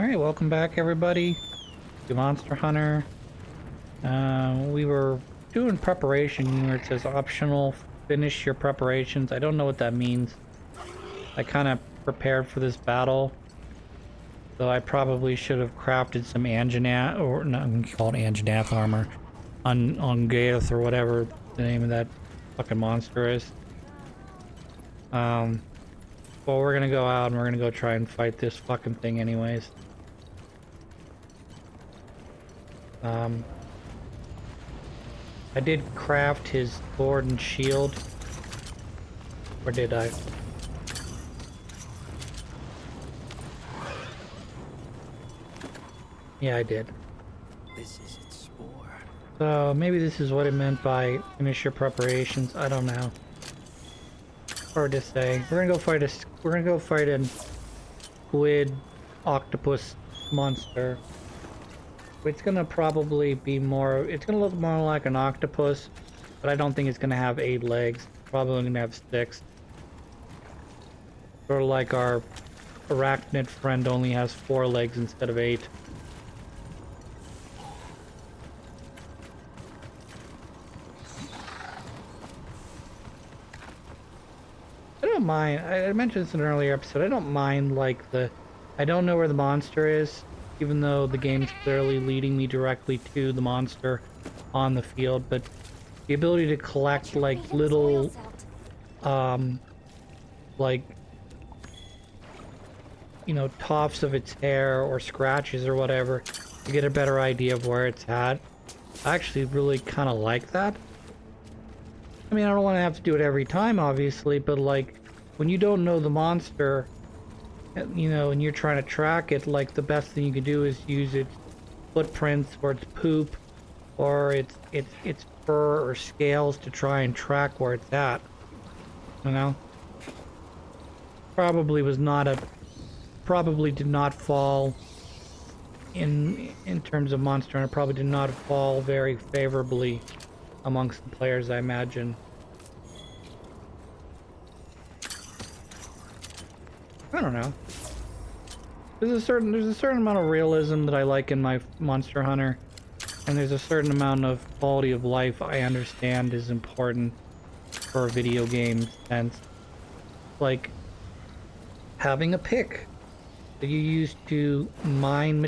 Alright, welcome back everybody to Monster Hunter. We were doing preparation where it says optional, finish your preparations. I don't know what that means. I kind of prepared for this battle, so I probably should have crafted some Anjanath, or not, I'm gonna call it Anjanath armor, on Gaeth or whatever the name of that fucking monster is. Well, we're gonna go out and we're gonna go try and fight this fucking thing anyways. I did craft his sword and shield. Or did I? Yeah, I did. This is its spore. So maybe this is what it meant by finish your preparations. I don't know. Hard to say. We're gonna go fight a squid octopus monster. It's gonna probably be more. It's gonna look more like an octopus, but I don't think it's gonna have 8 legs. Probably gonna have 6. Sort of like our arachnid friend only has 4 legs instead of 8. I don't mind. I mentioned this in an earlier episode. I don't mind like I don't know where the monster is, even though the game's clearly leading me directly to the monster on the field, but the ability to collect like little like, you know, tufts of its hair or scratches or whatever to get a better idea of where it's at. I actually really kind of like that. I mean, I don't want to have to do it every time, obviously, but like when you don't know the monster, you know, and you're trying to track it, like the best thing you can do is use its footprints or its poop or its fur or scales to try and track where it's at. You know? Probably did not fall in terms of Monster Hunter, probably did not fall very favorably amongst the players, I imagine. I don't know. There's a certain amount of realism that I like in my Monster Hunter, and there's a certain amount of quality of life I understand is important for a video game sense. Like having a pick that you use to mine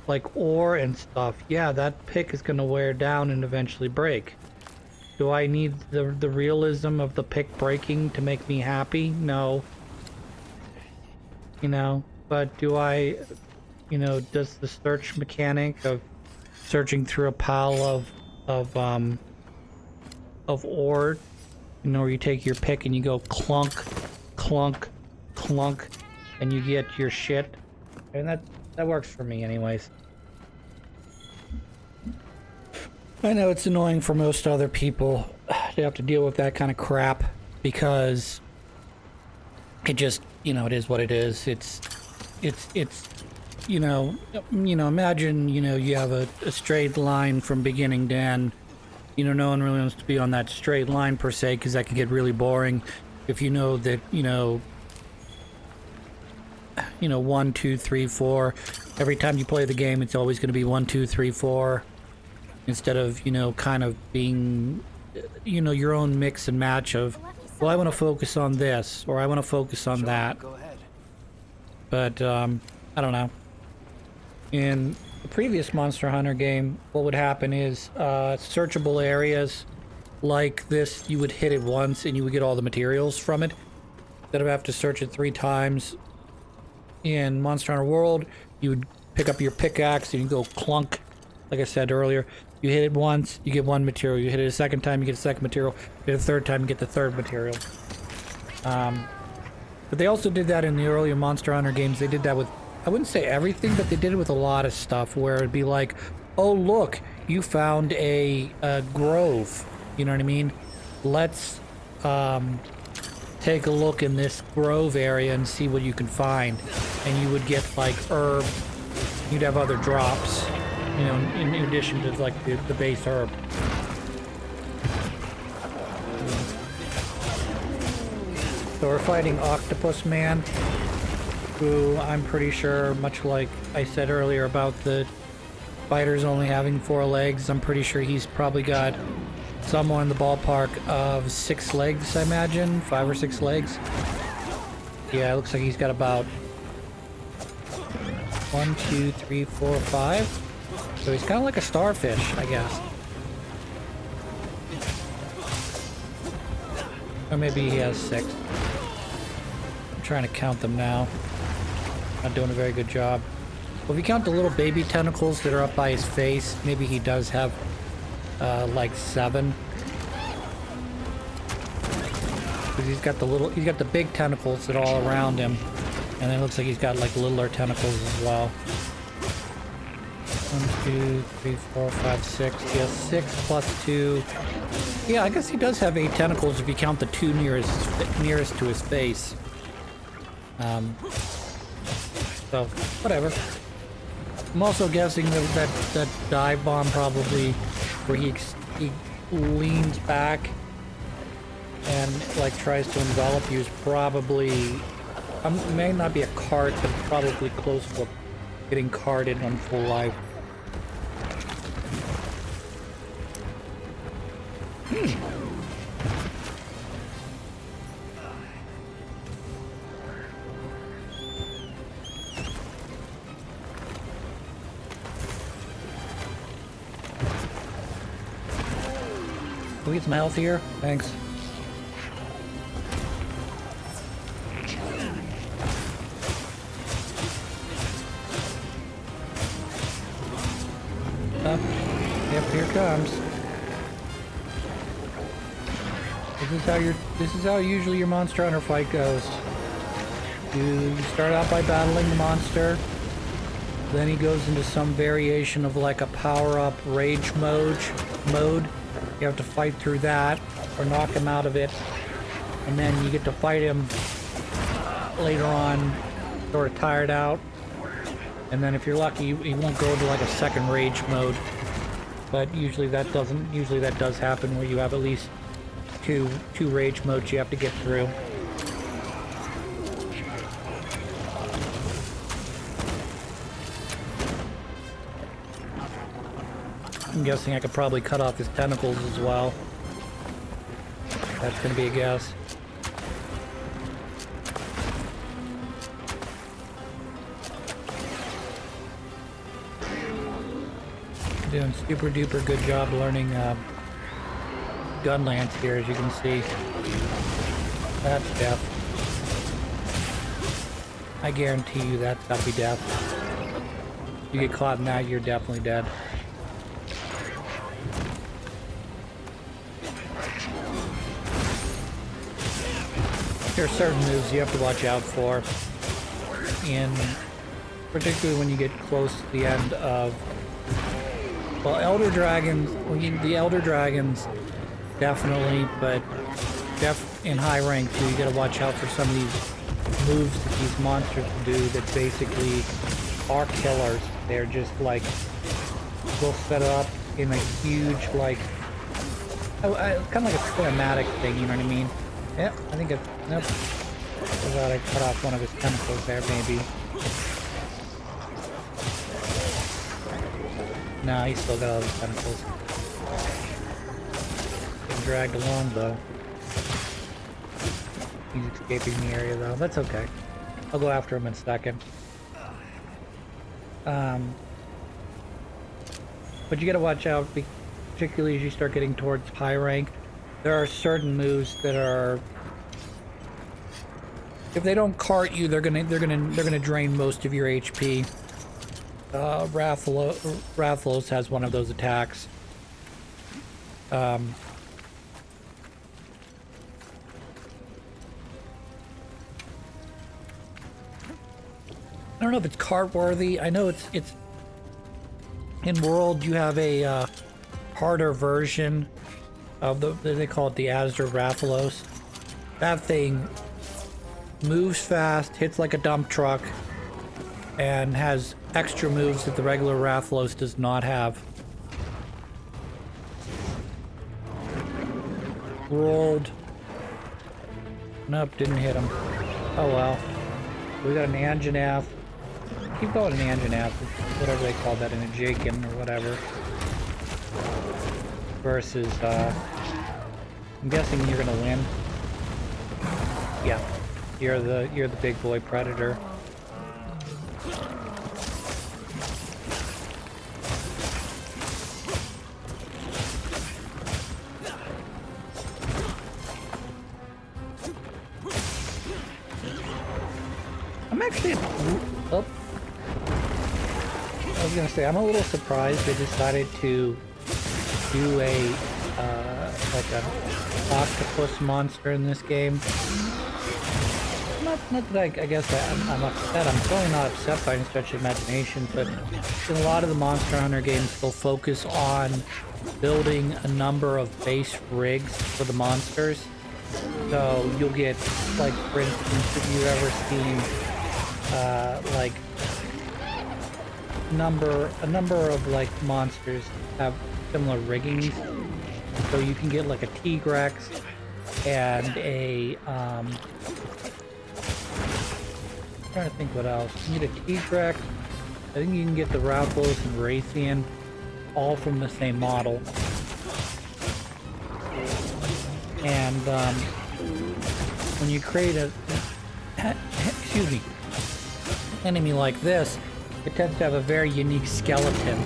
like ore and stuff. Yeah, that pick is gonna wear down and eventually break. Do I need the realism of the pick breaking to make me happy? No. You know, but do I, you know, does the search mechanic of searching through a pile of ore, you know, where you take your pick and you go clunk, clunk, clunk, and you get your shit, and that works for me anyways. I know it's annoying for most other people to have to deal with that kind of crap because it just, you know, it is what it is. It's you know, imagine, you know, you have a straight line from beginning to end. You know, no one really wants to be on that straight line per se, because that can get really boring. If you know that, you know, 1, 2, 3, 4. Every time you play the game, it's always going to be 1, 2, 3, 4. Instead of, you know, kind of being, you know, your own mix and match of, well, I want to focus on this, or I want to focus on that. Go ahead. But, I don't know. In the previous Monster Hunter game, what would happen is, searchable areas like this, you would hit it once and you would get all the materials from it. Instead of having to search it 3 times. In Monster Hunter World, you would pick up your pickaxe and you go clunk, like I said earlier. You hit it once, you get 1 material. You hit it a second time, you get a second material. You hit it a third time, you get the third material. But they also did that in the earlier Monster Hunter games. They did that with, I wouldn't say everything, but they did it with a lot of stuff where it'd be like, oh look, you found a grove. You know what I mean? Let's take a look in this grove area and see what you can find. And you would get like herb. You'd have other drops, you know, in addition to like the base herb. So we're fighting Octopus Man. who I'm pretty sure, much like I said earlier about the spiders only having 4 legs, I'm pretty sure he's probably got somewhere in the ballpark of 6 legs, I imagine. 5 or 6 legs. Yeah, it looks like he's got about 1, 2, 3, 4, 5. So he's kind of like a starfish, I guess. Or maybe he has 6. I'm trying to count them now. Not doing a very good job. Well, if you count the little baby tentacles that are up by his face, maybe he does have like 7. Because he's got the big tentacles that are all around him, and then it looks like he's got like littler tentacles as well. 1, 2, 3, 4, 5, 6. He has 6 plus 2. Yeah, I guess he does have 8 tentacles if you count the 2 nearest to his face. So whatever. I'm also guessing that dive bomb probably, where he leans back and like tries to envelop you, is probably, it may not be a cart, but probably close to getting carted on full life. Can we get some health here? Thanks. Yep, here it comes. This is how usually your Monster Hunter fight goes. You start out by battling the monster, then he goes into some variation of like a power-up rage mode. You have to fight through that, or knock him out of it, and then you get to fight him later on, sort of tired out, and then if you're lucky, he won't go into like a second rage mode. But usually that does happen, where you have at least two rage modes you have to get through. I'm guessing I could probably cut off his tentacles as well. That's gonna be a guess. Doing super duper good job learning gun lance here, as you can see. That's death. I guarantee you that'll be death. You get caught in that, you're definitely dead. There are certain moves you have to watch out for, and particularly when you get close to the end of, well, Elder Dragons, the Elder Dragons, definitely, but in high rank too, you gotta watch out for some of these moves that these monsters do that basically are killers. They're just like, they'll set it up in a huge, like, kind of like a cinematic thing, you know what I mean? Yep, I think it's, nope. I thought I cut off one of his tentacles there, maybe. Nah, he's still got all his tentacles. Getting dragged along, though. He's escaping the area, though. That's okay. I'll go after him in a second. But you gotta watch out, particularly as you start getting towards high rank. There are certain moves that are, if they don't cart you, they're gonna drain most of your HP. Rathalos has one of those attacks. I don't know if it's cart worthy. I know it's in World you have a harder version of they call it the Azure Rathalos. That thing moves fast, hits like a dump truck, and has extra moves that the regular Rathalos does not have. Rolled. Nope, didn't hit him. Oh well. We got an Anjanath. Keep going an Anjanath, whatever they call that, in a Jakin or whatever. Versus, I'm guessing you're gonna win. Yeah, you're the big boy predator. I'm actually, oh, I was gonna say, I'm a little surprised they decided to do a, like an octopus monster in this game. Not that I guess I'm upset. I'm totally not upset by any stretch of imagination, but in a lot of the Monster Hunter games, they'll focus on building a number of base rigs for the monsters. So you'll get, like, for instance, if you've ever seen, like, a number of, like, monsters have similar riggings. So you can get, like, a T-Rex and a, I'm trying to think what else. You can get a T-Rex. I think you can get the Raucos and Raytheon all from the same model. And when you create a excuse me, enemy like this, it tends to have a very unique skeleton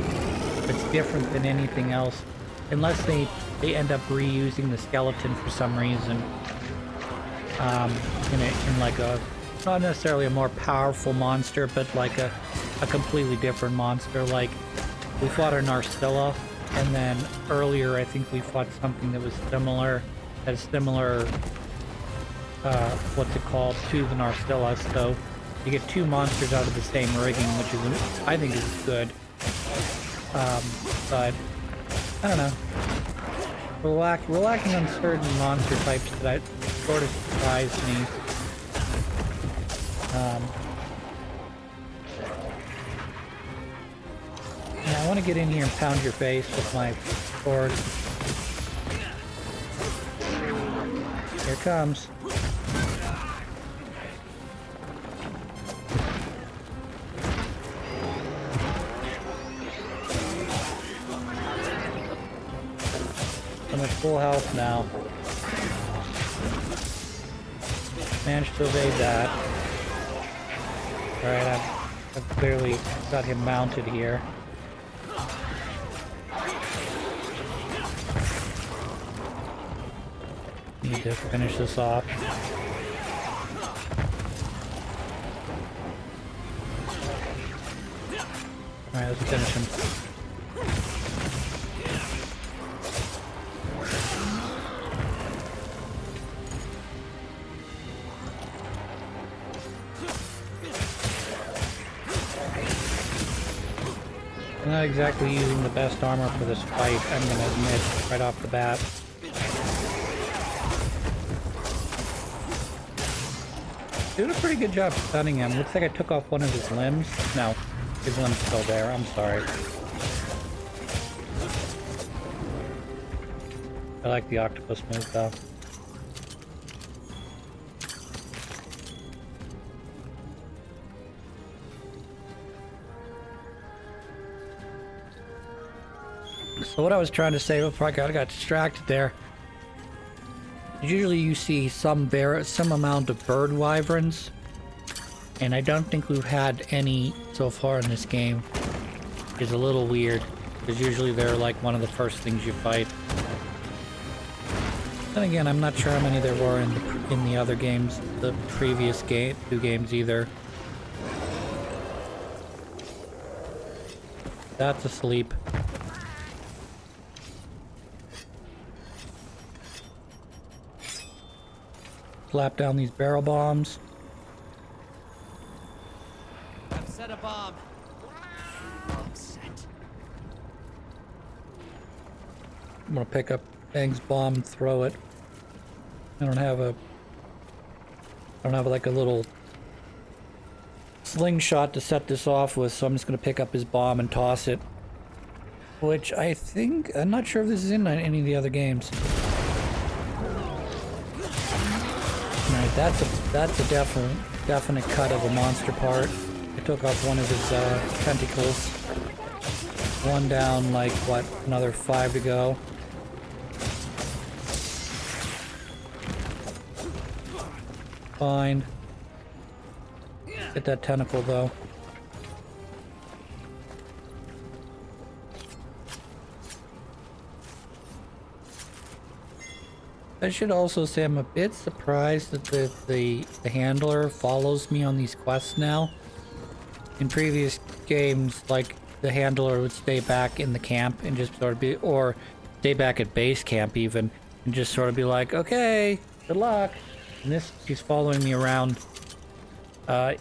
that's different than anything else, unless they end up reusing the skeleton for some reason. In like a, not necessarily a more powerful monster, but like a completely different monster. Like, we fought a Narcilla, and then earlier I think we fought something that was similar, had a similar, what's it called, to the Narcilla. So you get two monsters out of the same rigging, which is, I think, is good. But I don't know. We're lacking on certain monster types that sort of surprised me. Yeah, I want to get in here and pound your face with my sword. Here it comes. I'm at full health now. Managed to evade that. Alright, I've clearly got him mounted here. Need to finish this off. Alright, let's finish him. I'm not exactly using the best armor for this fight, I'm gonna admit, right off the bat. Doing a pretty good job stunning him. Looks like I took off one of his limbs. No, his limb's still there. I'm sorry. I like the octopus move though. So what I was trying to say before I got distracted there. Usually you see some amount of bird wyverns, and I don't think we've had any so far in this game. It's a little weird, because usually they're like one of the first things you fight. Then again, I'm not sure how many there were in the other games, the previous two games either. That's asleep. Slap down these barrel bombs. I've set a bomb. Bomb set. I'm gonna pick up Bang's bomb and throw it. I don't have like a little slingshot to set this off with, so I'm just gonna pick up his bomb and toss it. Which I think, I'm not sure if this is in any of the other games. Alright, that's a definite definite cut of a monster part. I took off one of his tentacles. One down, like, what, another 5 to go. Fine. Get that tentacle, though. I should also say I'm a bit surprised that the handler follows me on these quests now. In previous games, like, the handler would stay back in the camp and just sort of be, or stay back at base camp even, and just sort of be like, okay, good luck. And this, she's following me around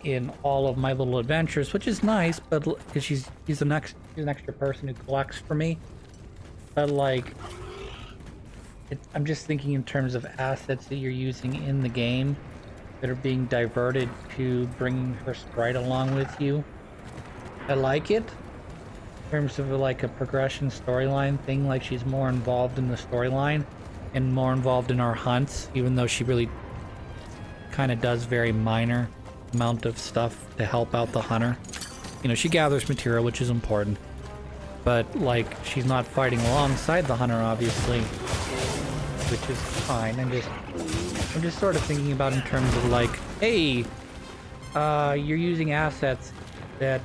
in all of my little adventures, which is nice, but because she's an extra person who collects for me. But like, I'm just thinking in terms of assets that you're using in the game that are being diverted to bringing her sprite along with you. I like it in terms of like a progression storyline thing, like she's more involved in the storyline and more involved in our hunts, even though she really kind of does very minor amount of stuff to help out the hunter. You know, she gathers material, which is important, but like she's not fighting alongside the hunter, obviously, which is fine. I'm just sort of thinking about in terms of like, hey, you're using assets that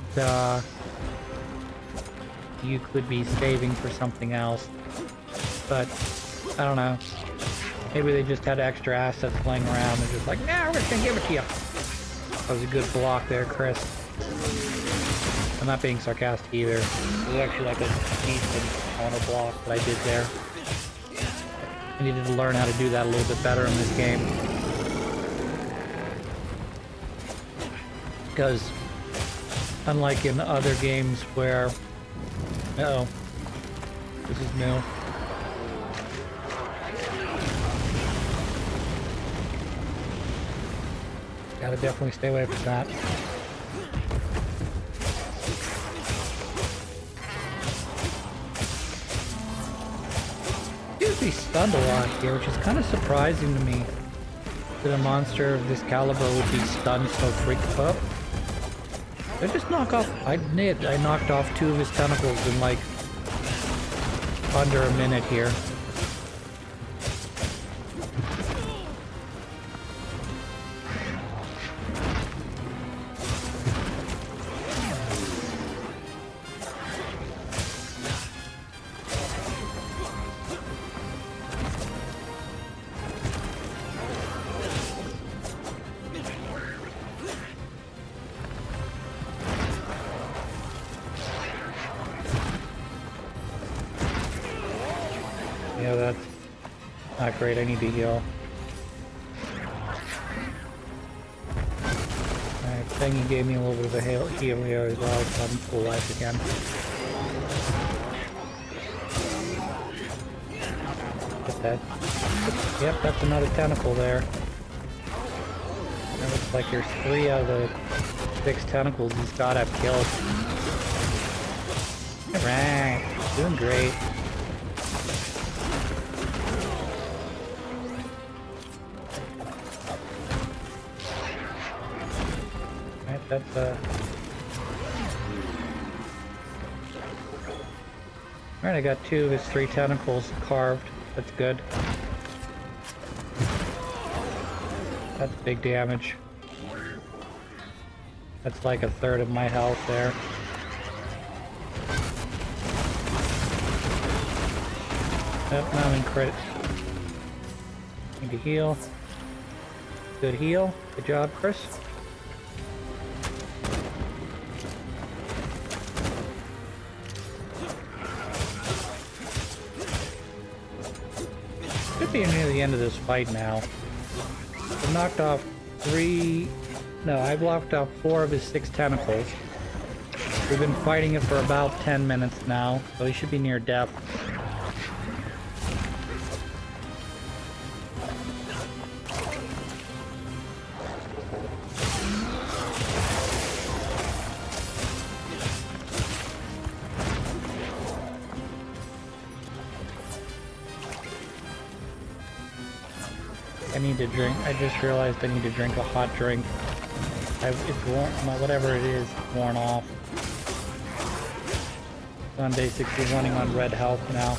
you could be saving for something else, but I don't know. Maybe they just had extra assets laying around and just like, nah, we're just gonna give it to you. That was a good block there, Chris. I'm not being sarcastic either. It was actually like a decent counter block that I did there. I needed to learn how to do that a little bit better in this game. Because unlike in other games where... Uh-oh. This is new. Gotta definitely stay away from that. Seems to be stunned a lot here, which is kind of surprising to me that a monster of this caliber would be stunned so freaked up. Did I just knock off? I did. I knocked off 2 of his tentacles in like under a minute here. Yeah, that's not great. I need to heal. Alright, Thingy gave me a little bit of a heal here as well, so I'm full life again. Get that. Yep, that's another tentacle there. It looks like there's 3 out of the 6 tentacles he's got to have killed. Alright, doing great. That's Alright, I got 2 of his 3 tentacles carved. That's good. That's big damage. That's like a third of my health there. Yep, now I'm in crit. Need to heal. Good heal. Good job, Chris. Should be near the end of this fight now. I've knocked off 3... No, I've blocked off 4 of his 6 tentacles. We've been fighting it for about 10 minutes now, so he should be near death. I need to drink. I just realized I need to drink a hot drink. It's worn, whatever it is, worn off. So I'm basically running on red health now.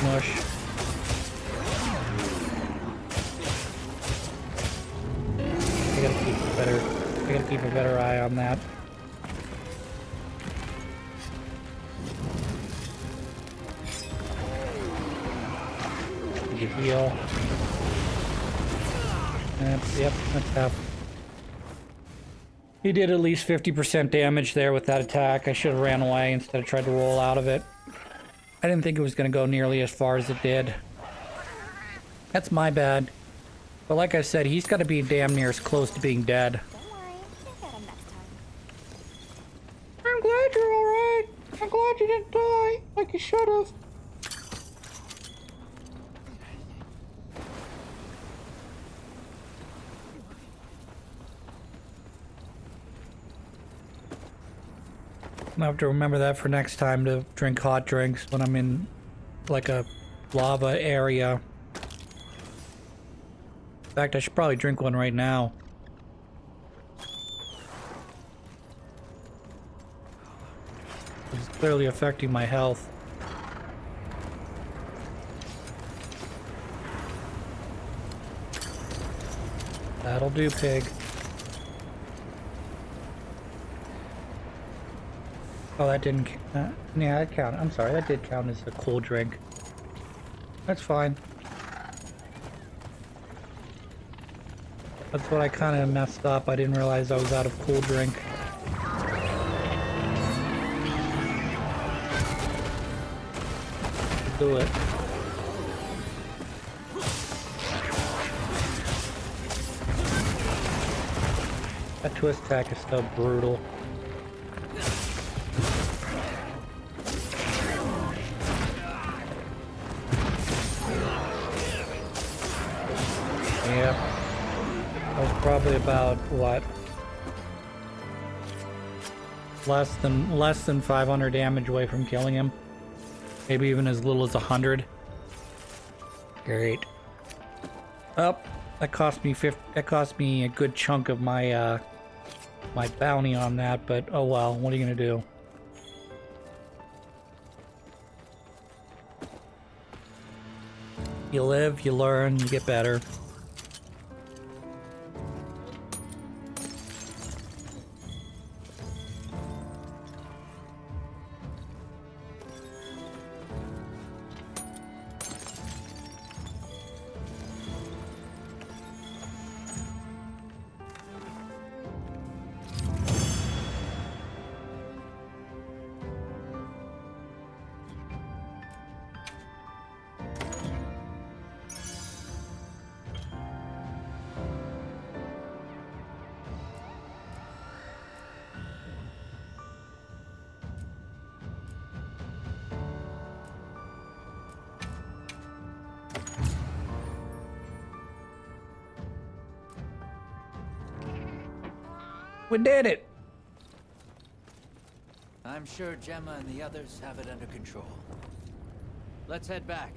Mush. I gotta keep a better eye on that. You heal. Yep, that's half. He did at least 50% damage there with that attack. I should have ran away instead of tried to roll out of it. I didn't think it was going to go nearly as far as it did. That's my bad. But like I said, he's got to be damn near as close to being dead. Don't worry, you'll get him next time. I'm glad you're alright. I'm glad you didn't die like you should have. I have to remember that for next time to drink hot drinks when I'm in like a lava area. In fact, I should probably drink one right now. It's clearly affecting my health. That'll do, pig. Oh, that didn't. Yeah, that counted. I'm sorry, that did count as a cool drink. That's fine. That's what I kind of messed up. I didn't realize I was out of cool drink. Do it. That twist attack is so brutal. Yep. That was probably about what? Less than 500 damage away from killing him. Maybe even as little as 100. Great. Oh, that cost me a good chunk of my my bounty on that, but oh well, what are you gonna do? You live, you learn, you get better. We did it! I'm sure Gemma and the others have it under control. Let's head back.